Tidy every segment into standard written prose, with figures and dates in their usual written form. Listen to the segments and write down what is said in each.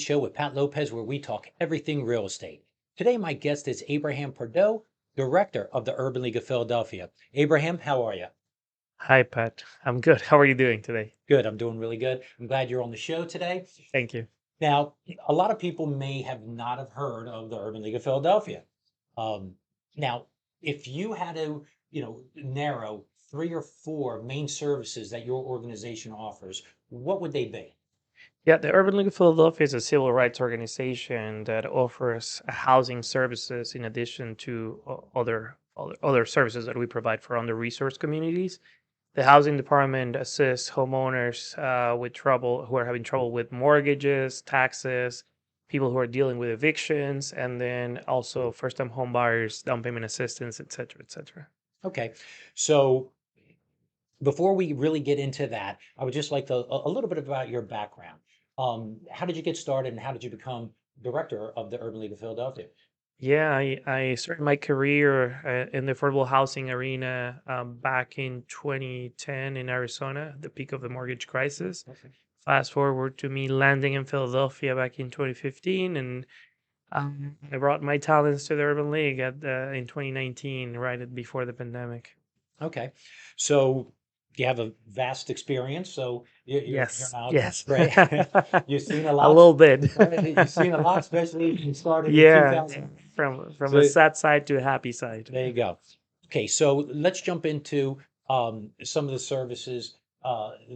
Show with Pat Lopez, where we talk everything real estate. Today, my guest is Abraham Pardo, director of the Urban League of Philadelphia. Abraham, how are you? Hi, Pat. I'm good. How are you doing today? Good. I'm doing really good. I'm glad you're on the show today. Thank you. Now, a lot of people may have not have heard of the Urban League of Philadelphia. Um, now, if you had to, narrow three or four main services that your organization offers, what would they be? Yeah, the Urban League of Philadelphia is a civil rights organization that offers housing services in addition to other services that we provide for under-resourced communities. The housing department assists homeowners with trouble who are having trouble with mortgages, taxes, people who are dealing with evictions, and then also first-time home buyers, down payment assistance, et cetera, et cetera. Okay. So before we really get into that, I would just like to a little bit about your background. How did you get started and how did you become director of the Urban League of Philadelphia? Yeah, I started my career in the affordable housing arena back in 2010 in Arizona, the peak of the mortgage crisis. Okay. Fast forward to me landing in Philadelphia back in 2015, and I brought my talents to the Urban League in 2019, before the pandemic. Okay. So you have a vast experience. So you're Yes, now yes, great. You've seen a a lot. little bit. You've seen a lot, especially if you started in Yeah, 2000. from a So sad side to a happy side. there you go. Okay, so let's jump into some of the services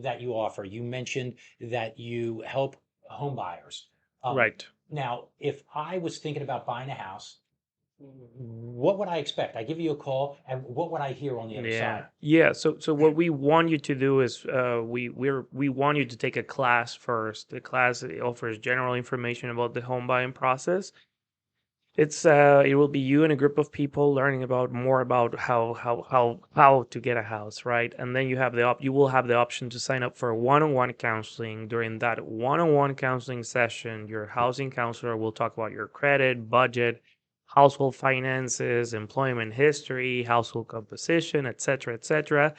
that you offer. You mentioned that you help home buyers. Um, Right. Now, if I was thinking about buying a house, what would I expect? I give you a call, and what would I hear on the other Yeah, side? yeah. So what we want you to do is we want you to take a class first. The class offers general information about the home buying process. It will be you and a group of people learning about more about how to get a house, right? And then you will have the option to sign up for one-on-one counseling. During that one-on-one counseling session, your housing counselor will talk about your credit, budget, household finances, employment history, household composition, etc., etc.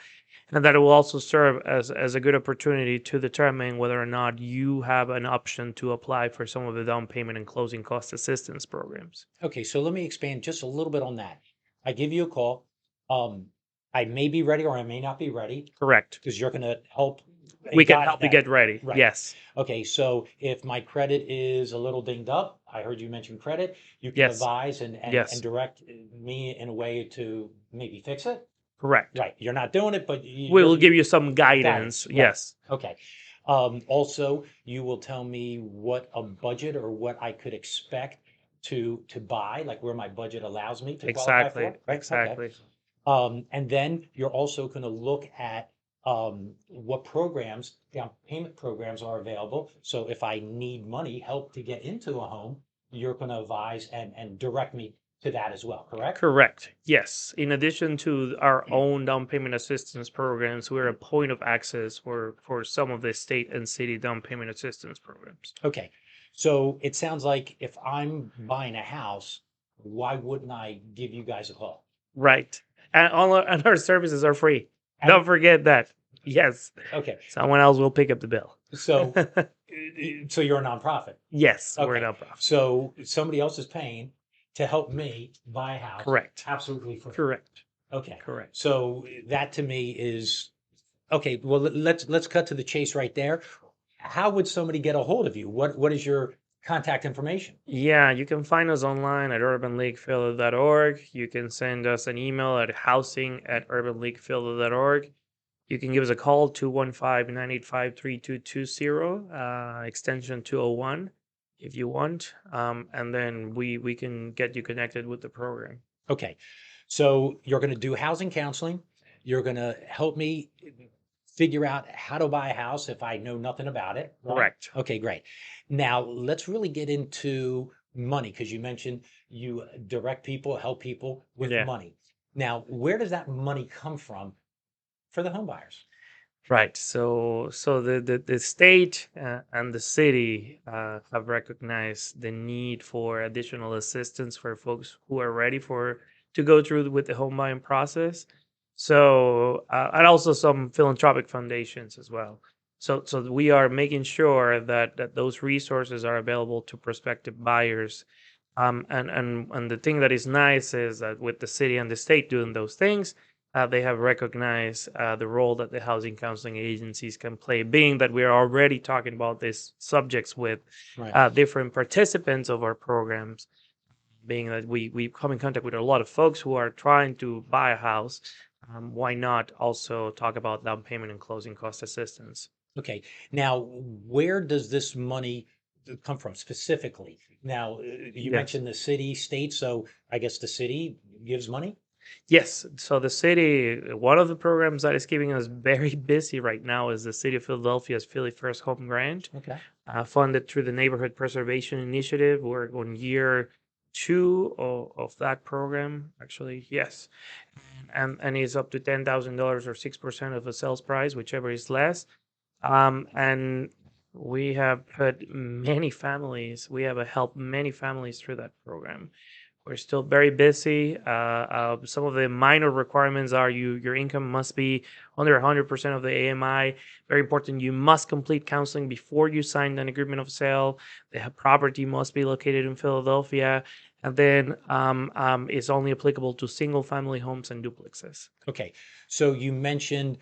And that it will also serve as a good opportunity to determine whether or not you have an option to apply for some of the down payment and closing cost assistance programs. Okay, so let me expand just a little bit on that. I give you a call. Um, I may be ready or I may not be ready Correct. because you're going to help We and can guide help you that. get ready. Right. Yes. Okay, so if my credit is a little dinged up, I heard you mention credit, you can Yes. advise and Yes. direct me in a way to maybe fix it. Correct. Right. You're not doing it, but We will you give you some guidance. guidance. Right. Yes. Okay. Also, you will tell me what a budget or what I could expect to buy, like where my budget allows me to qualify Exactly. for, right? Okay. Exactly. And then you're also going to look at what programs, down payment programs are available. So if I need money, help to get into a home, you're going to advise and direct me to that as well, correct? Correct. Yes. In addition to our own down payment assistance programs, we're a point of access for some of the state and city down payment assistance programs. Okay. So it sounds like if I'm buying a house, why wouldn't I give you guys a call? Right. And our services are free. And Don't forget that. Yes. okay, Someone else will pick up the bill. so so you're a nonprofit. Yes, we're a Okay. nonprofit. So somebody else is paying to help me buy a house Correct. absolutely free. Correct. Okay. Correct. So that to me is okay. Well, let's cut to the chase right there. How would somebody get a hold of you? What is your contact information? Yeah, you can find us online at urbanleaguephilly.org. You can send us an email at housing@urbanleaguephilly.org. You can give us a call 215-985-3220, extension 201 if you want. And then we can get you connected with the program. Okay. So you're going to do housing counseling. You're going to help me figure out how to buy a house if I know nothing about it, right? Correct. Okay, great. Now let's really get into money because you mentioned you direct people, help people with Yeah. money. Now, where does that money come from for the home buyers? Right. So the state and the city have recognized the need for additional assistance for folks who are ready for to go through with the home buying process. So and also some philanthropic foundations as well. So we are making sure that those resources are available to prospective buyers. And the thing that is nice is that with the city and the state doing those things, they have recognized the role that the housing counseling agencies can play. Being that we are already talking about these subjects with Right. different participants of our programs, being that we come in contact with a lot of folks who are trying to buy a house, why not also talk about down payment and closing cost assistance? Okay. Now, where does this money come from specifically? Now, you Yes. mentioned the city, state, so I guess the city gives money? Yes. So the city, one of the programs that is keeping us very busy right now is the City of Philadelphia's Philly First Home Grant, Okay. funded through the Neighborhood Preservation Initiative. We're on year two of that program, actually. Yes. And it's up to $10,000 or 6% of the sales price, whichever is less. And we have we have helped many families through that program. We're still very busy. Some of the minor requirements are your income must be under 100% of the AMI. Very important. You must complete counseling before you sign an agreement of sale. The property must be located in Philadelphia, and then it's only applicable to single family homes and duplexes. Okay. So you mentioned,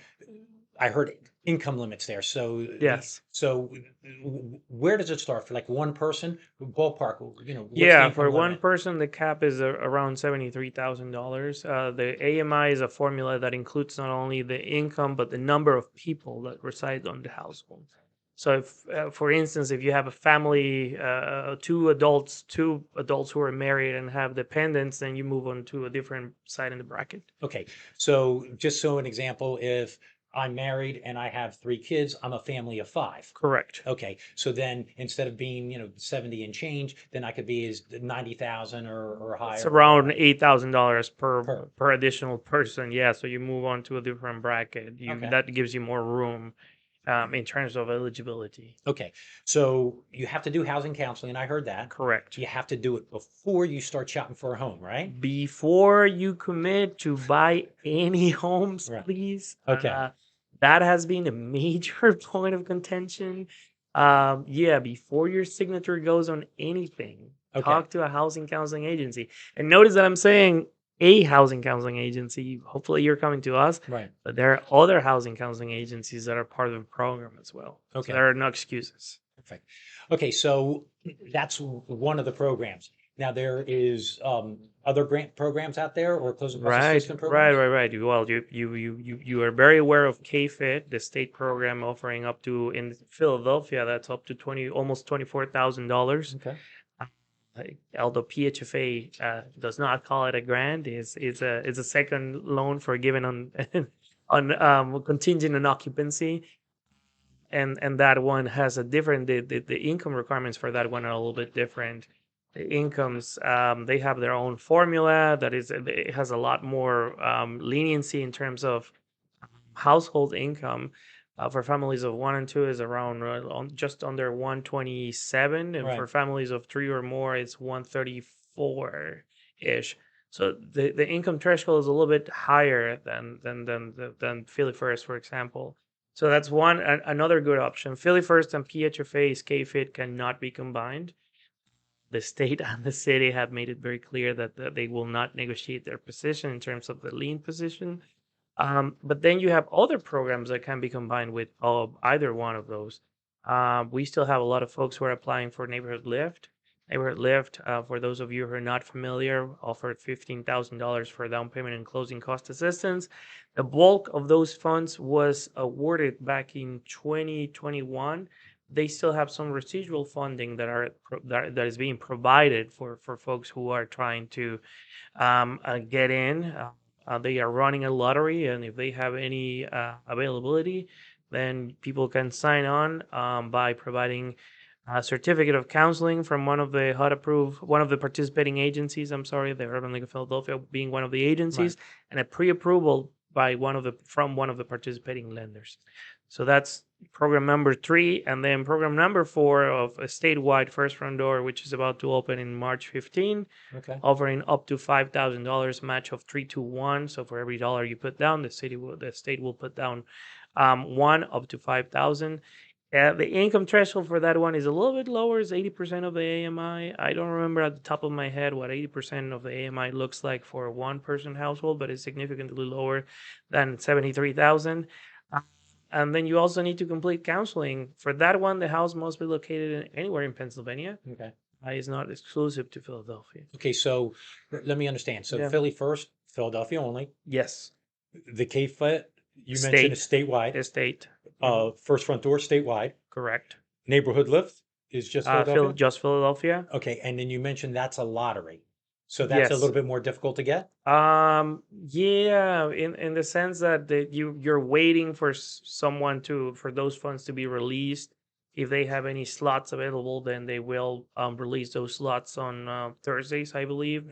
I heard income limits there. So, Yes. so where does it start for like one person? Ballpark, what's the Yeah, for income one limit? person, the cap is around $73,000. The AMI is a formula that includes not only the income but the number of people that reside on the household. So, if, for instance, if you have a family, two adults who are married and have dependents, then you move on to a different side in the bracket. Okay. So just so an example, if I'm married and I have three kids, I'm a family of five. Correct. Okay. So then instead of being, 70 and change, then I could be as 90,000 or It's higher around $8,000 per. per additional person. Yeah, so you move on to a different bracket. Okay. That gives you more room in terms of eligibility. Okay. So you have to do housing counseling, and I heard that. Correct. You have to do it before you start shopping for a home, right? Before you commit to buy any homes, Right. please. Okay. That has been a major point of contention. Yeah, before your signature goes on anything, Okay. talk to a housing counseling agency. And notice that I'm saying a housing counseling agency. Hopefully, you're coming to us, Right. but there are other housing counseling agencies that are part of the program as well. So Okay. there are no excuses. Perfect. Okay, so that's one of the programs. Now there is other grant programs out there or closing cost Right, assistance right, programs? right, right. Well, you are very aware of KFIT, the state program offering up to in Philadelphia, that's up to almost $24,000. Okay. Although PHFA does not call it a grant, is a second loan forgiven on on contingent on occupancy, and that one has a different the income requirements for that one are a little bit different. The incomes, they have their own formula that is it has a lot more leniency in terms of household income. For families of one and two is around just under 127, and Right. for families of three or more it's 134 ish. So the income threshold is a little bit higher than Philly First, for example. So that's another good option. Philly First and PHFA's KFIT cannot be combined. The state and the city have made it very clear that they will not negotiate their position in terms of the lien position. But then you have other programs that can be combined with either one of those. We still have a lot of folks who are applying for Neighborhood Lift. Neighborhood Lift, for those of you who are not familiar, offered $15,000 for down payment and closing cost assistance. The bulk of those funds was awarded back in 2021. They still have some residual funding that is being provided for folks who are trying to get in. They are running a lottery, and if they have any availability, then people can sign on by providing a certificate of counseling from one of the participating agencies. I'm sorry, the Urban League of Philadelphia being one of the Right. agencies, and a pre-approval by one of the participating lenders. So that's program number 3, and then program number 4 of a statewide first front door, which is about to open in March 15, Okay. offering up to $5,000 match of 3 to 1. So for every dollar you put down, the state will put down One up to 5,000. The income threshold for that one is a little bit lower, is 80% of the AMI. I don't remember at the top of my head what 80% of the AMI looks like for a one-person household, but it's significantly lower than 73,000. And then you also need to complete counseling. For that one, the house must be located anywhere in Pennsylvania. Okay. It's not exclusive to Philadelphia. Okay, so let me understand. So Yeah. Philly first, Philadelphia only. Yes. The K-FIT, you mentioned is statewide. Estate. First front door statewide. Correct. Neighborhood lift is just Philadelphia. Just Philadelphia. Okay, and then you mentioned that's a lottery. So that's a Yes. little bit more difficult to get? Yeah, in the sense that you're waiting for someone for those funds to be released. If they have any slots available, then they will release those slots on Thursdays, I believe.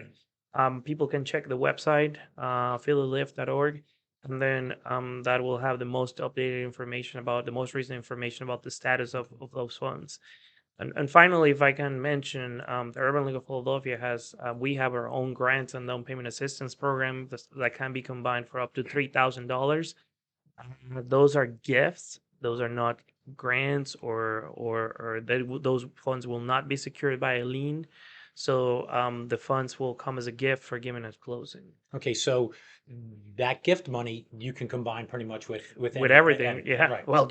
People can check the website, phillylift.org, and then that will have the most updated information about the most recent information about the status of those funds. And finally, if I can mention, the Urban League of Philadelphia we have our own grants and down payment assistance program that can be combined for up to $3,000. Those are gifts. Those are not grants, or those funds will not be secured by a lien. So the funds will come as a gift for giving at closing. Okay, so that gift money you can combine pretty much with Everything. Yeah. Right. Well,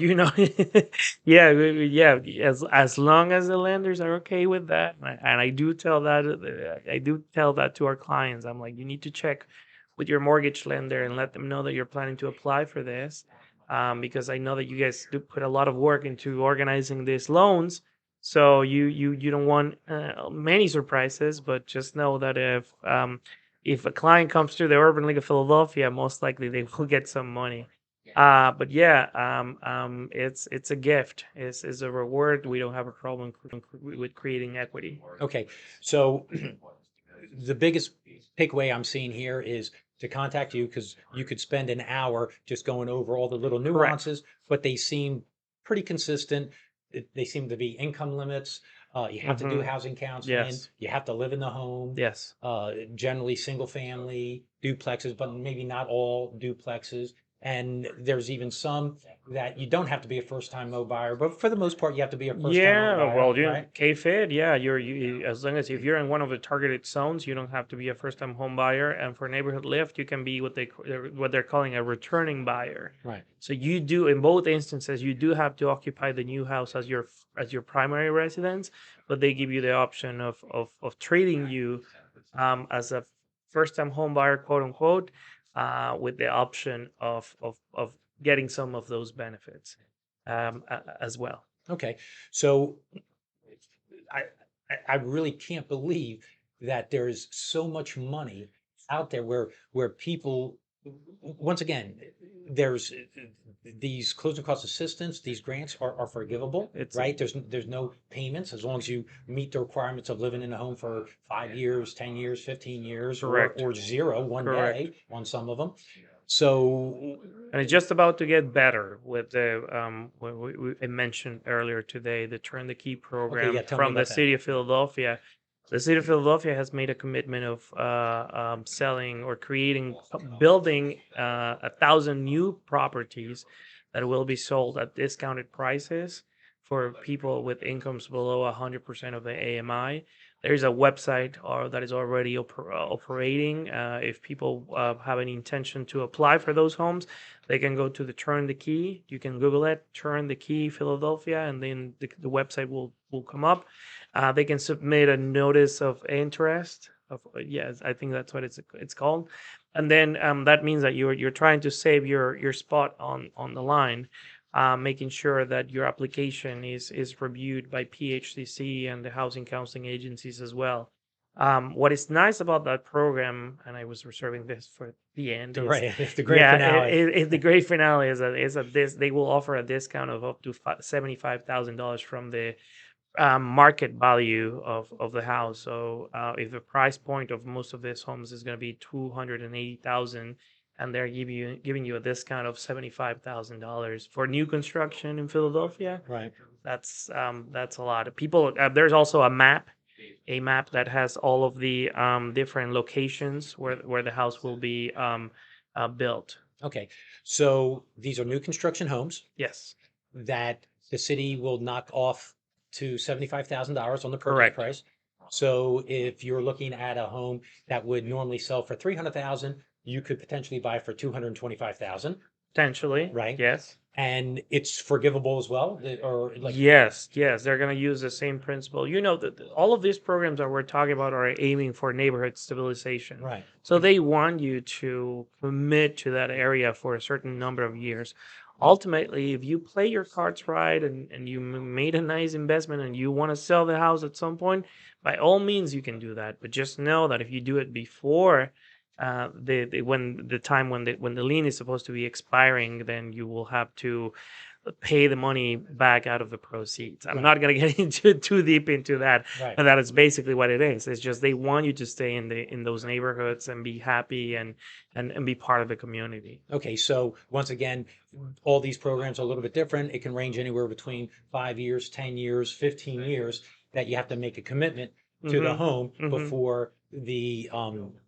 yeah, yeah. As long as the lenders are okay with that, and I do tell that to our clients. I'm like, you need to check with your mortgage lender and let them know that you're planning to apply for this, because I know that you guys do put a lot of work into organizing these loans. So you don't want many surprises, but just know that if a client comes through the Urban League of Philadelphia, most likely they will get some money. But yeah, it's a gift. It's a reward. We don't have a problem with creating equity. Okay, so the biggest takeaway I'm seeing here is to contact you because you could spend an hour just going over all the little Correct. nuances, but they seem pretty consistent. They seem to be income limits. You have to do housing counseling. Yes. You have to live in the home. Yes. Generally single family duplexes, but maybe not all duplexes. And there's even some that you don't have to be a first-time home buyer, but for the most part, you have to be a first-time home Yeah, buyer, well, right? K-Fed, yeah, as long as if you're in one of the targeted zones, you don't have to be a first-time home buyer. And for neighborhood lift, you can be what they're calling a returning buyer. Right. So you do, in both instances, you do have to occupy the new house as your primary residence, but they give you the option of treating you as a first-time home buyer, quote unquote, with the option of getting some of those benefits as well. Okay, so I I really can't believe that there's so much money out there where people once again there's these closing cost assistance, these grants are forgivable, It's right? There's no payments as long as you meet the requirements of living in a home for 5 years, 10 years, 15 years, Correct. or zero one Correct. day on some of them. So And it's just about to get better with the what I mentioned earlier today, the Turn the Key program yeah, tell me from the about that. city of Philadelphia. The city of Philadelphia has made a commitment of selling or building 1,000 new properties that will be sold at discounted prices for people with incomes below 100% of the AMI. There's a website that is already operating. If people have any intention to apply for those homes, they can go to the Turn the Key. You can Google it, Turn the Key Philadelphia, and then the website will come up. They can submit a notice of interest. Yes, I think that's what it's called, and then that means that you're trying to save your spot on the line, making sure that your application is reviewed by PHCC and the housing counseling agencies as well. What is nice about that program, and I was reserving this for the end, is Right, it's the great finale. the great finale is that they will offer a discount of up to $75,000 from the market value of the house. So if the price point of most of these homes is going to be 280,000, and they're giving you a discount of $75,000 for new construction in Philadelphia, Right. that's a lot of people. There's also a map that has all of the different locations where the house will be built. Okay, so these are new construction homes Yes, that the city will knock off to $75,000 on the purchase correct. price. So if you're looking at a home that would normally sell for 300,000, you could potentially buy for 225,000, Potentially, right? yes. And it's forgivable as well, or like, Yes, yes, they're going to use the same principle. You know, all of these programs that we're talking about are aiming for neighborhood stabilization. right, So they want you to commit to that area for a certain number of years. right, Ultimately, if you play your cards right and you made a nice investment and you want to sell the house at some point, by all means you can do that. But just know that if you do it before when the time when the lien is supposed to be expiring, then you will have to pay the money back out of the proceeds. I'm right, not going to get into too deep into that, right. but that is basically what it is. It's just they want you to stay in those neighborhoods and be happy and be part of the community. Okay, so once again, all these programs are a little bit different. It can range anywhere between 5 years, 10 years, 15 years that you have to make a commitment to the Mm-hmm. home Mm-hmm. before the,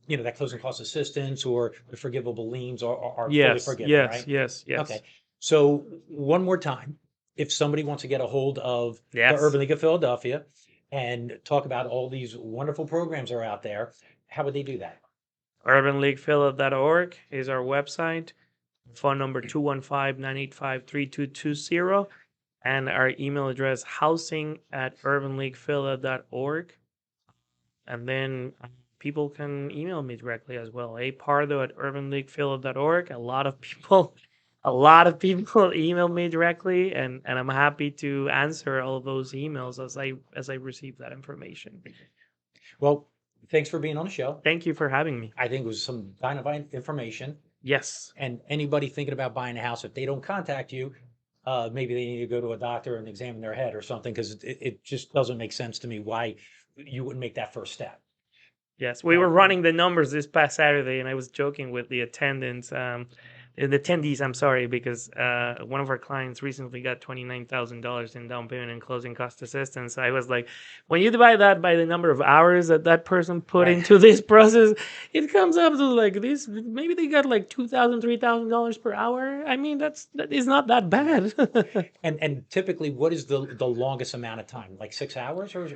that closing cost assistance or the forgivable liens are fully Yes, forgiven, yes, right? yes, Okay, yes, so one more time, if somebody wants to get a hold of the yes. Urban League of Philadelphia and talk about all these wonderful programs that are out there, how would they do that? UrbanLeaguePhilip.org is our website. Phone number 215-985-3220, and our email address housing@urbanleaguephila.org. And then people can email me directly as well. Pardo@urbanleaguephila.org. A lot of people email me directly, and I'm happy to answer all those emails as I receive that information. Well, thanks for being on the show. Thank you for having me. I think it was some dynamite information. Yes. And anybody thinking about buying a house, if they don't contact you, maybe they need to go to a doctor and examine their head or something, because it just doesn't make sense to me why you wouldn't make that first step. Yes, we were running the numbers this past Saturday, and I was joking with the attendants, the attendees. I'm sorry, because one of our clients recently got $29,000 in down payment and closing cost assistance. I was like, when you divide that by the number of hours that person put Right. into this process, it comes up to like this. Maybe they got like $2,000, $3,000 per hour. I mean, that is not that bad. And typically, what is the longest amount of time? Like 6 hours, or what's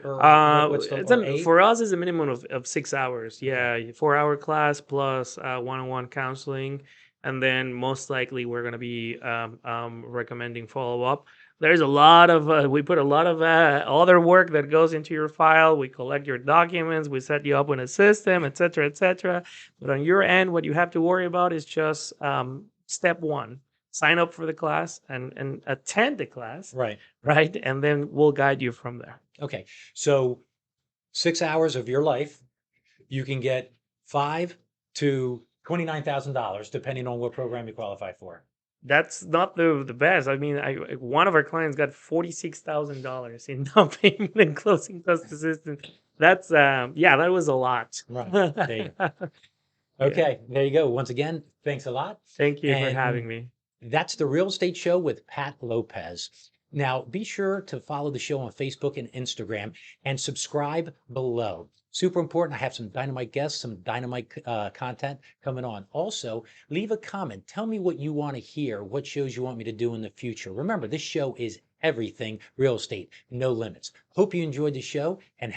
the, or eight? For us, it's a minimum of 6 hours. Okay. Yeah, 4 hour class plus one-on-one counseling, and then most likely we're gonna be recommending follow up. There's a lot of we put a lot of other work that goes into your file. We collect your documents, we set you up in a system, etc., etc. But on your end, what you have to worry about is just step one: sign up for the class and attend the class, Right. right? And then we'll guide you from there. Okay. So 6 hours of your life, you can get five to $29,000, depending on what program you qualify for. That's not the best. I mean, one of our clients got $46,000 in down payment and closing cost assistance. That's yeah, that was a lot. Right. There you go. Yeah. Okay, there you go. Once again, thanks a lot. Thank you for And having me. that's the Real Estate Show with Pat Lopez. Now, be sure to follow the show on Facebook and Instagram and subscribe below. Super important. I have some dynamite guests, some dynamite content coming on. Also, leave a comment. Tell me what you want to hear, what shows you want me to do in the future. Remember, this show is everything real estate, no limits. Hope you enjoyed the show and